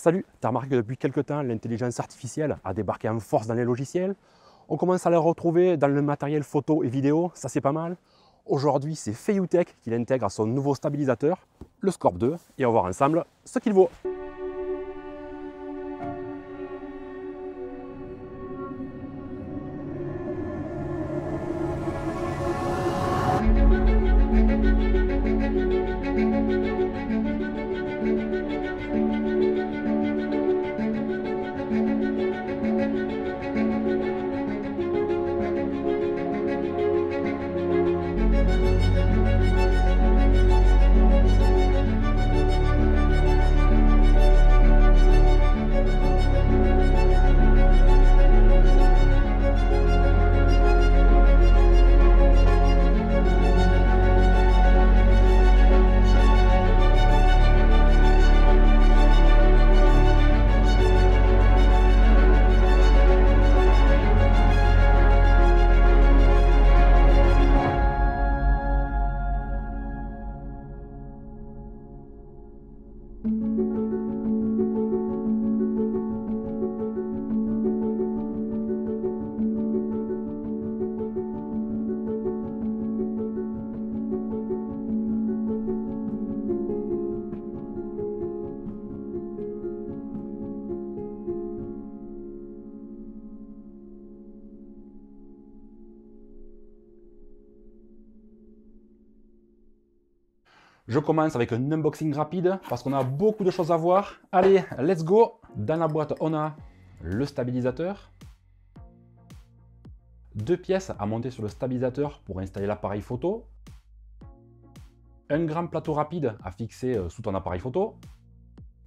Salut, tu as remarqué que depuis quelques temps, l'intelligence artificielle a débarqué en force dans les logiciels. On commence à la retrouver dans le matériel photo et vidéo, ça c'est pas mal. Aujourd'hui, c'est Feiyutech qui l'intègre à son nouveau stabilisateur, le Scorp 2, et on va voir ensemble ce qu'il vaut. Je commence avec un unboxing rapide parce qu'on a beaucoup de choses à voir. Allez, let's go! Dans la boîte, on a le stabilisateur. Deux pièces à monter sur le stabilisateur pour installer l'appareil photo. Un grand plateau rapide à fixer sous ton appareil photo.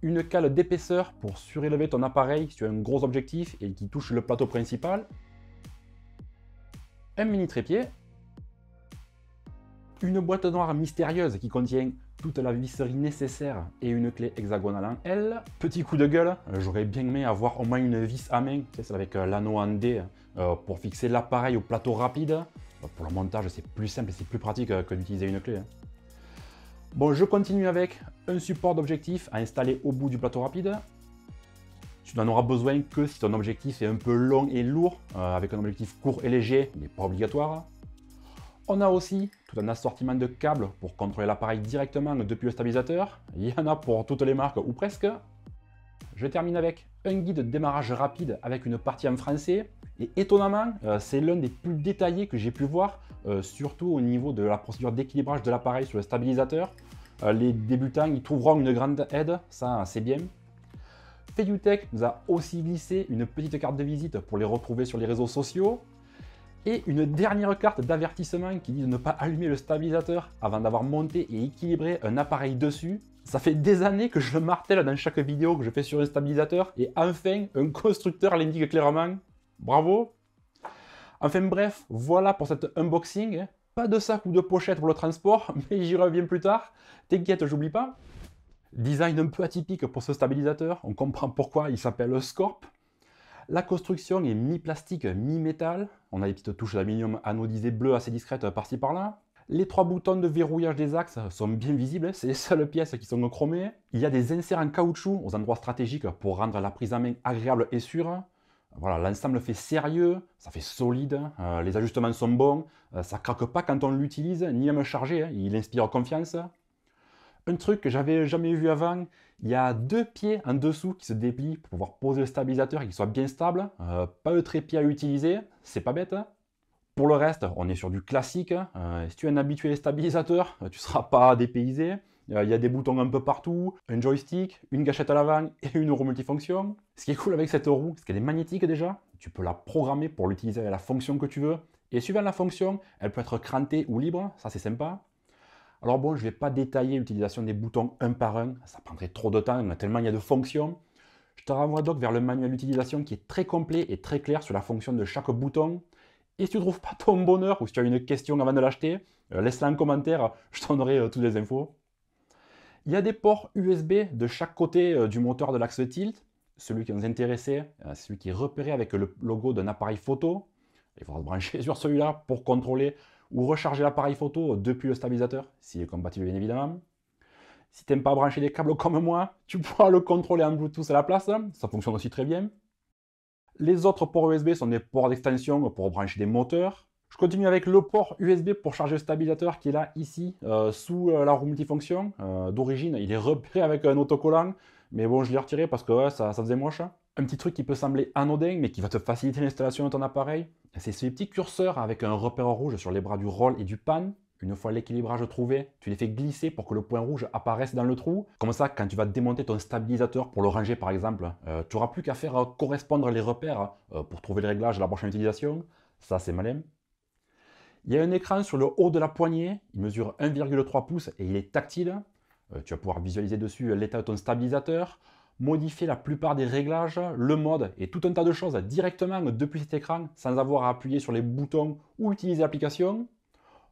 Une cale d'épaisseur pour surélever ton appareil si tu as un gros objectif et qui touche le plateau principal. Un mini trépied. Une boîte noire mystérieuse qui contient toute la visserie nécessaire et une clé hexagonale en L. Petit coup de gueule, j'aurais bien aimé avoir au moins une vis à main, c'est avec l'anneau en D pour fixer l'appareil au plateau rapide. Pour le montage, c'est plus simple et c'est plus pratique que d'utiliser une clé. Bon, je continue avec un support d'objectif à installer au bout du plateau rapide. Tu n'en auras besoin que si ton objectif est un peu long et lourd. Avec un objectif court et léger, il n'est pas obligatoire. On a aussi tout un assortiment de câbles pour contrôler l'appareil directement depuis le stabilisateur. Il y en a pour toutes les marques ou presque. Je termine avec un guide de démarrage rapide avec une partie en français. Et étonnamment, c'est l'un des plus détaillés que j'ai pu voir, surtout au niveau de la procédure d'équilibrage de l'appareil sur le stabilisateur. Les débutants y trouveront une grande aide, ça c'est bien. Feiyutech nous a aussi glissé une petite carte de visite pour les retrouver sur les réseaux sociaux. Et une dernière carte d'avertissement qui dit de ne pas allumer le stabilisateur avant d'avoir monté et équilibré un appareil dessus. Ça fait des années que je le martèle dans chaque vidéo que je fais sur un stabilisateur et enfin un constructeur l'indique clairement. Bravo! Enfin bref, voilà pour cet unboxing. Pas de sac ou de pochette pour le transport, mais j'y reviens plus tard. T'inquiète, j'oublie pas. Design un peu atypique pour ce stabilisateur, on comprend pourquoi il s'appelle Scorp. La construction est mi-plastique, mi-métal. On a des petites touches d'aluminium anodisé bleu assez discrètes par-ci par-là. Les trois boutons de verrouillage des axes sont bien visibles, c'est les seules pièces qui sont chromées. Il y a des inserts en caoutchouc aux endroits stratégiques pour rendre la prise en main agréable et sûre. Voilà, l'ensemble fait sérieux, ça fait solide, les ajustements sont bons, ça craque pas quand on l'utilise, ni à me charger, il inspire confiance. Un truc que j'avais jamais vu avant, il y a deux pieds en dessous qui se déplient pour pouvoir poser le stabilisateur et qu'il soit bien stable. Pas de trépied à utiliser, c'est pas bête. Pour le reste, on est sur du classique. Si tu es un habitué des stabilisateurs, tu ne seras pas dépaysé. Il y a des boutons un peu partout, un joystick, une gâchette à l'avant et une roue multifonction. Ce qui est cool avec cette roue, c'est qu'elle est magnétique déjà. Tu peux la programmer pour l'utiliser avec la fonction que tu veux. Et suivant la fonction, elle peut être crantée ou libre, ça c'est sympa. Alors bon, je ne vais pas détailler l'utilisation des boutons un par un, ça prendrait trop de temps, tellement il y a de fonctions. Je te renvoie donc vers le manuel d'utilisation qui est très complet et très clair sur la fonction de chaque bouton. Et si tu ne trouves pas ton bonheur ou si tu as une question avant de l'acheter, laisse-la en commentaire, je t'en donnerai toutes les infos. Il y a des ports USB de chaque côté du moteur de l'axe tilt. Celui qui nous intéressait, celui qui est repéré avec le logo d'un appareil photo. Il faudra se brancher sur celui-là pour contrôler ou recharger l'appareil photo depuis le stabilisateur, s'il est compatible bien évidemment. Si t'aimes pas brancher des câbles comme moi, tu pourras le contrôler en Bluetooth à la place, ça fonctionne aussi très bien. Les autres ports USB sont des ports d'extension pour brancher des moteurs. Je continue avec le port USB pour charger le stabilisateur qui est là, ici, sous la roue multifonction. D'origine, il est repéré avec un autocollant, mais bon, je l'ai retiré parce que ouais, ça faisait moche. Un petit truc qui peut sembler anodin, mais qui va te faciliter l'installation de ton appareil, c'est ces petits curseurs avec un repère rouge sur les bras du roll et du pan. Une fois l'équilibrage trouvé, tu les fais glisser pour que le point rouge apparaisse dans le trou. Comme ça, quand tu vas démonter ton stabilisateur pour le ranger par exemple, tu n'auras plus qu'à faire correspondre les repères pour trouver le réglage de la prochaine utilisation. Ça, c'est malin. Il y a un écran sur le haut de la poignée, il mesure 1,3 pouces et il est tactile. Tu vas pouvoir visualiser dessus l'état de ton stabilisateur, modifier la plupart des réglages, le mode et tout un tas de choses directement depuis cet écran sans avoir à appuyer sur les boutons ou utiliser l'application.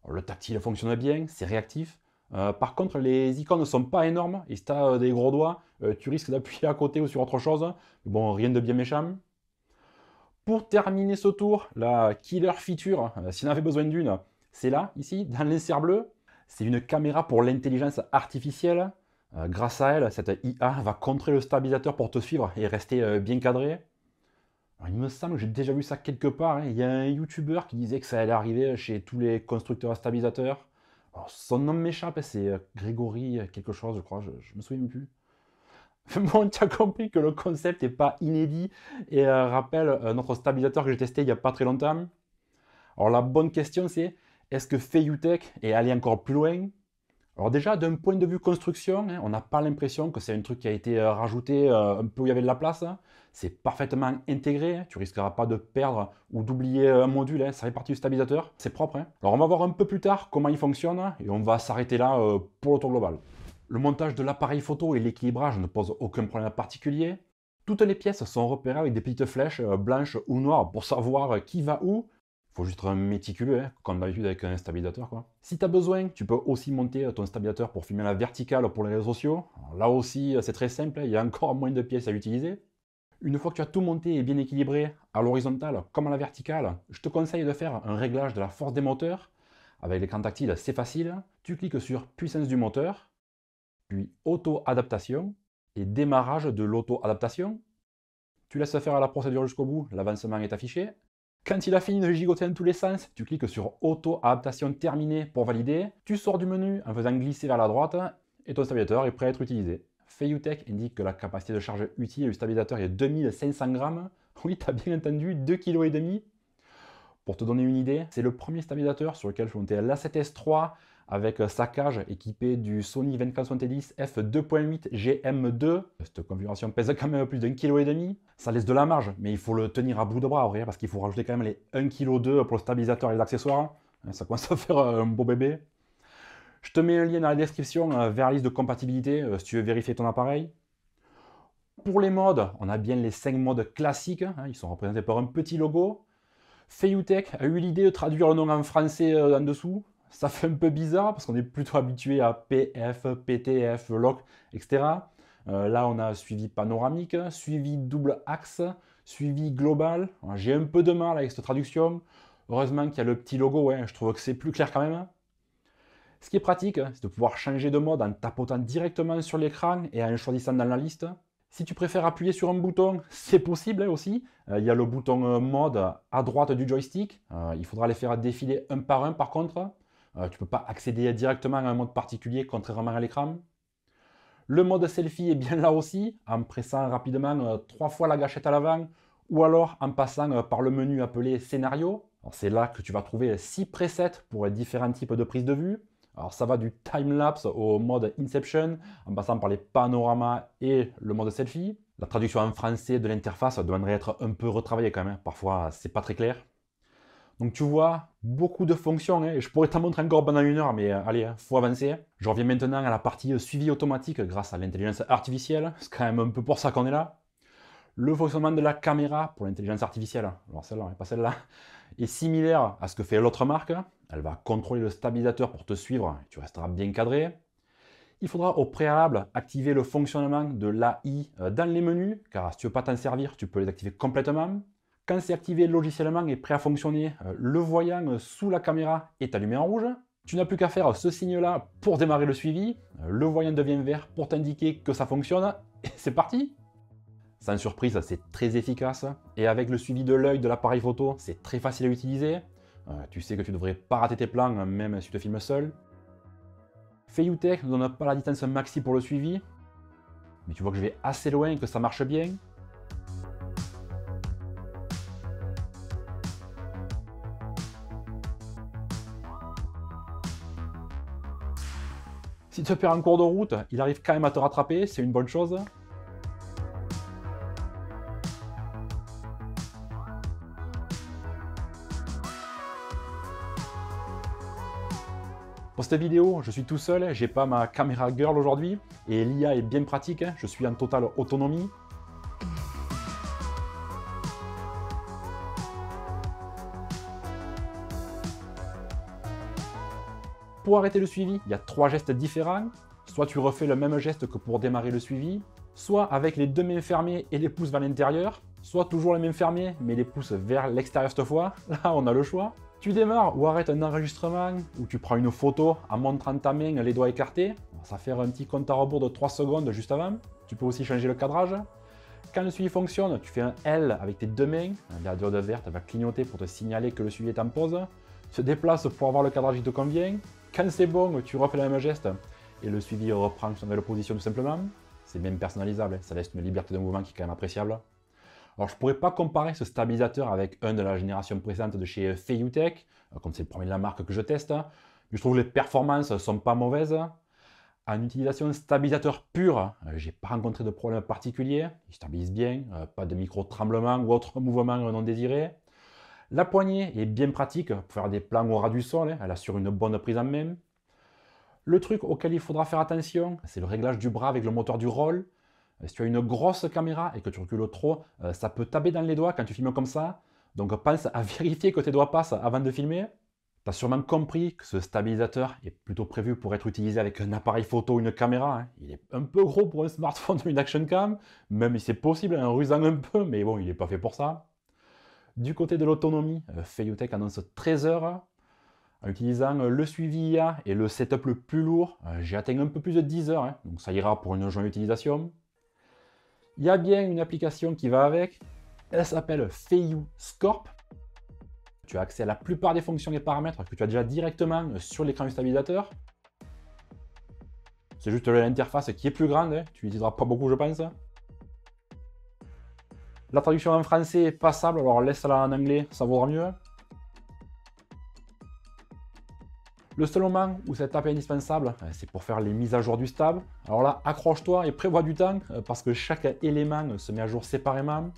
Le tactile fonctionne bien, c'est réactif. Par contre, les icônes ne sont pas énormes et si tu as des gros doigts, tu risques d'appuyer à côté ou sur autre chose. Bon, rien de bien méchant. Pour terminer ce tour, la killer feature, si on avait besoin d'une, c'est là, ici, dans l'insert bleu. C'est une caméra pour l'intelligence artificielle. Grâce à elle, cette IA va contrer le stabilisateur pour te suivre et rester bien cadré. Alors, il me semble que j'ai déjà vu ça quelque part, hein. Il y a un YouTuber qui disait que ça allait arriver chez tous les constructeurs de stabilisateurs. Alors, son nom m'échappe, c'est Grégory quelque chose, je crois, je me souviens plus. Bon, tu as compris que le concept n'est pas inédit et rappelle notre stabilisateur que j'ai testé il n'y a pas très longtemps. Alors la bonne question c'est, est-ce que Feiyutech est allé encore plus loin? Alors déjà, d'un point de vue construction, hein, on n'a pas l'impression que c'est un truc qui a été rajouté un peu où il y avait de la place. C'est parfaitement intégré, hein. Tu risqueras pas de perdre ou d'oublier un module, hein. Ça fait partie du stabilisateur, c'est propre, hein. Alors on va voir un peu plus tard comment il fonctionne et on va s'arrêter là pour le tour global. Le montage de l'appareil photo et l'équilibrage ne posent aucun problème particulier. Toutes les pièces sont repérées avec des petites flèches blanches ou noires pour savoir qui va où. Il faut juste être méticuleux, hein, comme d'habitude avec un stabilisateur, quoi. Si tu as besoin, tu peux aussi monter ton stabilisateur pour filmer la verticale pour les réseaux sociaux. Alors là aussi, c'est très simple, il y a encore moins de pièces à utiliser. Une fois que tu as tout monté et bien équilibré, à l'horizontale comme à la verticale, je te conseille de faire un réglage de la force des moteurs. Avec l'écran tactile, c'est facile. Tu cliques sur puissance du moteur, puis auto-adaptation et démarrage de l'auto-adaptation. Tu laisses faire la procédure jusqu'au bout, l'avancement est affiché. Quand il a fini de gigoter dans tous les sens, tu cliques sur auto-adaptation terminée pour valider. Tu sors du menu en faisant glisser vers la droite et ton stabilisateur est prêt à être utilisé. Feiyutech indique que la capacité de charge utile du stabilisateur est 2500 grammes. Oui, tu as bien entendu, 2,5 kg. Pour te donner une idée, c'est le premier stabilisateur sur lequel je vais monter l'A7S3 avec sa cage équipée du Sony 2470 f2.8 GM2. Cette configuration pèse quand même plus d'1,5 kg. Ça laisse de la marge, mais il faut le tenir à bout de bras, vrai, parce qu'il faut rajouter quand même les 1,2 kg pour le stabilisateur et les accessoires. Ça commence à faire un beau bébé. Je te mets un lien dans la description vers la liste de compatibilité si tu veux vérifier ton appareil. Pour les modes, on a bien les 5 modes classiques, hein, ils sont représentés par un petit logo. Feiyutech a eu l'idée de traduire le nom en français en dessous. Ça fait un peu bizarre parce qu'on est plutôt habitué à PF, PTF, LOC, etc. Là, on a suivi panoramique, suivi double axe, suivi global. J'ai un peu de mal avec cette traduction. Heureusement qu'il y a le petit logo, ouais, je trouve que c'est plus clair quand même. Ce qui est pratique, c'est de pouvoir changer de mode en tapotant directement sur l'écran et en choisissant dans la liste. Si tu préfères appuyer sur un bouton, c'est possible aussi. Il y a le bouton mode à droite du joystick. Il faudra les faire défiler un par contre. Tu ne peux pas accéder directement à un mode particulier contrairement à l'écran. Le mode selfie est bien là aussi, en pressant rapidement 3 fois la gâchette à l'avant ou alors en passant par le menu appelé scénario. C'est là que tu vas trouver 6 presets pour les différents types de prises de vue. Alors ça va du time-lapse au mode Inception, en passant par les panoramas et le mode selfie. La traduction en français de l'interface demanderait être un peu retravaillée quand même, parfois c'est pas très clair. Donc tu vois, beaucoup de fonctions, hein, et je pourrais t'en montrer encore pendant 1 heure, mais allez, faut avancer. Je reviens maintenant à la partie suivi automatique grâce à l'intelligence artificielle, c'est quand même un peu pour ça qu'on est là. Le fonctionnement de la caméra pour l'intelligence artificielle, alors celle-là, pas celle-là, est similaire à ce que fait l'autre marque. Elle va contrôler le stabilisateur pour te suivre et tu resteras bien cadré. Il faudra au préalable activer le fonctionnement de l'AI dans les menus, car si tu ne veux pas t'en servir, tu peux les activer complètement. Quand c'est activé logiciellement et prêt à fonctionner, le voyant sous la caméra est allumé en rouge. Tu n'as plus qu'à faire ce signe-là pour démarrer le suivi, le voyant devient vert pour t'indiquer que ça fonctionne, et c'est parti! Sans surprise, c'est très efficace, et avec le suivi de l'œil de l'appareil photo, c'est très facile à utiliser. Tu sais que tu ne devrais pas rater tes plans, même si tu te filmes seul. Feiyutech ne donne pas la distance maxi pour le suivi, mais tu vois que je vais assez loin et que ça marche bien. Si tu te perds en cours de route, il arrive quand même à te rattraper, c'est une bonne chose. Pour cette vidéo, je suis tout seul, j'ai pas ma caméra girl aujourd'hui, et l'IA est bien pratique, je suis en totale autonomie. Pour arrêter le suivi, il y a 3 gestes différents. Soit tu refais le même geste que pour démarrer le suivi, soit avec les deux mains fermées et les pouces vers l'intérieur, soit toujours les mains fermées mais les pouces vers l'extérieur cette fois. Là, on a le choix. Tu démarres ou arrêtes un enregistrement ou tu prends une photo en montrant ta main les doigts écartés. Ça va faire un petit compte à rebours de 3 secondes juste avant. Tu peux aussi changer le cadrage. Quand le suivi fonctionne, tu fais un L avec tes deux mains. La diode verte va clignoter pour te signaler que le suivi est en pause. Tu te déplaces pour avoir le cadrage qui te convient. Quand c'est bon, tu refais le même geste et le suivi reprend son nouvelle position tout simplement. C'est même personnalisable, ça laisse une liberté de mouvement qui est quand même appréciable. Alors je ne pourrais pas comparer ce stabilisateur avec un de la génération précédente de chez Feiyutech, comme c'est le premier de la marque que je teste, mais je trouve que les performances ne sont pas mauvaises. En utilisation stabilisateur pur, j'ai pas rencontré de problème particulier, il stabilise bien, pas de micro-tremblement ou autre mouvement non désiré. La poignée est bien pratique pour faire des plans au ras du sol, elle assure une bonne prise en main. Le truc auquel il faudra faire attention, c'est le réglage du bras avec le moteur du roll. Si tu as une grosse caméra et que tu recules trop, ça peut taper dans les doigts quand tu filmes comme ça. Donc pense à vérifier que tes doigts passent avant de filmer. Tu as sûrement compris que ce stabilisateur est plutôt prévu pour être utilisé avec un appareil photo ou une caméra. Il est un peu gros pour un smartphone ou une action cam, même si c'est possible en rusant un peu, mais bon, il n'est pas fait pour ça. Du côté de l'autonomie, Feiyutech annonce 13 heures. En utilisant le suivi IA et le setup le plus lourd, j'ai atteint un peu plus de 10 heures, donc ça ira pour une journée d'utilisation. Il y a bien une application qui va avec, elle s'appelle Feiyu Scorp. Tu as accès à la plupart des fonctions et paramètres que tu as déjà directement sur l'écran du stabilisateur. C'est juste l'interface qui est plus grande, tu l'utiliseras pas beaucoup je pense. La traduction en français est passable, alors laisse-la en anglais, ça vaudra mieux. Le seul moment où cette app est indispensable, c'est pour faire les mises à jour du stable. Alors là, accroche-toi et prévois du temps, parce que chaque élément se met à jour séparément.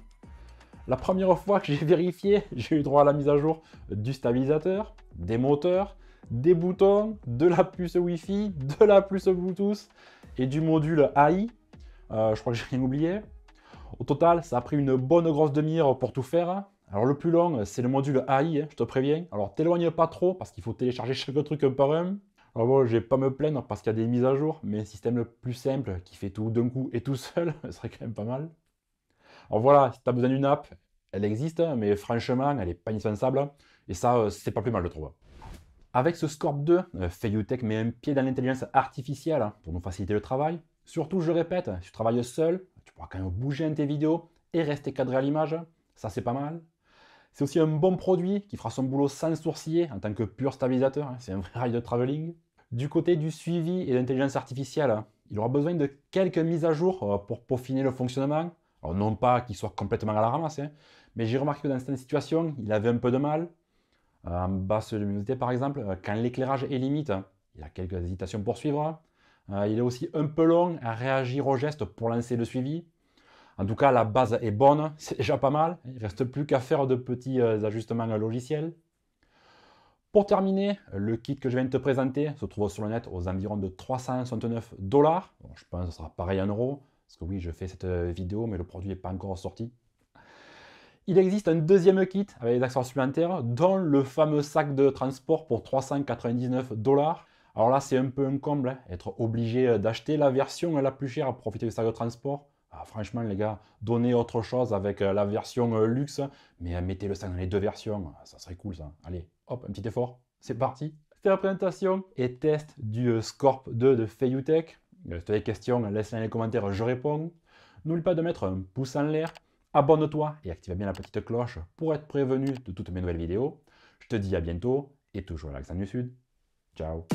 La première fois que j'ai vérifié, j'ai eu droit à la mise à jour du stabilisateur, des moteurs, des boutons, de la puce Wi-Fi, de la puce Bluetooth et du module AI. Je crois que j'ai rien oublié. Au total, ça a pris une bonne grosse demi-heure pour tout faire. Alors le plus long, c'est le module AI, je te préviens. Alors t'éloigne pas trop parce qu'il faut télécharger chaque truc un par un. Alors bon, je vais pas me plaindre parce qu'il y a des mises à jour, mais un système le plus simple qui fait tout d'un coup et tout seul, ce serait quand même pas mal. Alors voilà, si tu as besoin d'une app, elle existe, mais franchement, elle n'est pas indispensable. Et ça, c'est pas plus mal, je trouve. Avec ce Scorp 2, Feiyutech met un pied dans l'intelligence artificielle pour nous faciliter le travail. Surtout, je répète, si tu travailles seul, tu pourras quand même bouger dans tes vidéos et rester cadré à l'image. Ça, c'est pas mal. C'est aussi un bon produit qui fera son boulot sans sourciller en tant que pur stabilisateur. C'est un vrai rail de travelling. Du côté du suivi et de l'intelligence artificielle, il aura besoin de quelques mises à jour pour peaufiner le fonctionnement. Alors non pas qu'il soit complètement à la ramasse, mais j'ai remarqué que dans certaines situations, il avait un peu de mal. En basse luminosité par exemple, quand l'éclairage est limite, il a quelques hésitations pour suivre. Il est aussi un peu long à réagir au geste pour lancer le suivi. En tout cas, la base est bonne, c'est déjà pas mal. Il ne reste plus qu'à faire de petits ajustements logiciels. Pour terminer, le kit que je viens de te présenter se trouve sur le net aux environs de 369 $. Bon, je pense que ce sera pareil en euros, parce que oui, je fais cette vidéo, mais le produit n'est pas encore sorti. Il existe un deuxième kit avec des accessoires supplémentaires, dont le fameux sac de transport pour 399 $. Alors là, c'est un peu un comble, être obligé d'acheter la version la plus chère pour profiter du sac de transport. Ah, franchement, les gars, donnez autre chose avec la version luxe, mais mettez le sac dans les deux versions, ça serait cool ça. Allez, hop, un petit effort, c'est parti. C'était la présentation et test du Scorp 2 de Feiyutech. Si tu as des questions, laisse-les dans les commentaires, je réponds. N'oublie pas de mettre un pouce en l'air, abonne-toi et active bien la petite cloche pour être prévenu de toutes mes nouvelles vidéos. Je te dis à bientôt et toujours à l'accent du Sud. Ciao.